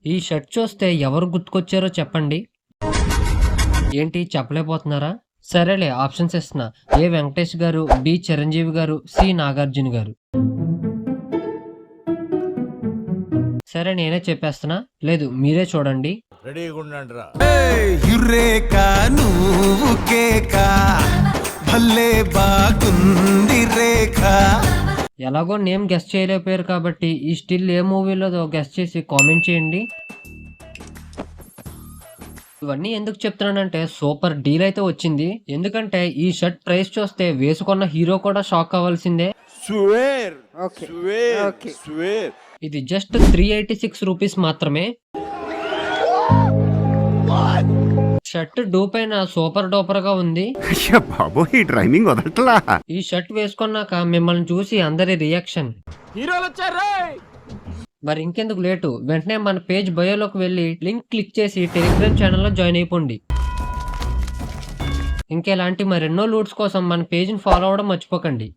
ఈ షర్ట్ చూస్తే ఎవరు గుర్తుకొచ్చారో చెప్పండి. ఏంటి చెప్పలేకపోతున్నారా? సరేలే ఆప్షన్స్ ఇస్తున్నా. ఏ వెంకటేష్ గారు, బి చిరంజీవి గారు, సి నాగార్జున గారు. సరే నేనే చెప్పేస్తున్నా. లేదు మీరే చూడండి. రెడీగా ఉండండిరా. యురేకా నువ్వు కేకా భలే బాగుంది రేఖా. ఎలాగో నేమ్ గెస్ట్ చేయలేకపోయారు కాబట్టి ఈ స్టిల్ ఏ మూవీలో గెస్ట్ చేసి కామెంట్ చేయండి. ఇవన్నీ ఎందుకు చెప్తున్నానంటే సూపర్ డీల్ అయితే వచ్చింది. ఎందుకంటే ఈ షర్ట్ ప్రైస్ చూస్తే వేసుకున్న హీరో కూడా షాక్ అవ్వాల్సిందే. Swear swear swear. ఇది జస్ట్ 386 రూపీస్ మాత్రమే. షర్ట్ డూపైన సూపర్ డూపర్ గా ఉంది. బాబో ఈ డ్రైవింగ్ వదలట్లా. ఈ షర్ట్ వేసుకున్నాక మిమ్మల్ని చూసి అందరి రియాక్షన్. హీరోలు వచ్చారు. మరి ఇంకెందుకు లేటు, వెంటనే మన పేజ్ బయోలోకి వెళ్ళి లింక్ క్లిక్ చేసి టెలిగ్రామ్ ఛానల్లో జాయిన్ అయిపోండి. ఇంకెలాంటి మరెన్నో లూట్స్ కోసం మన పేజ్ని ఫాలో అవ్వడం మర్చిపోకండి.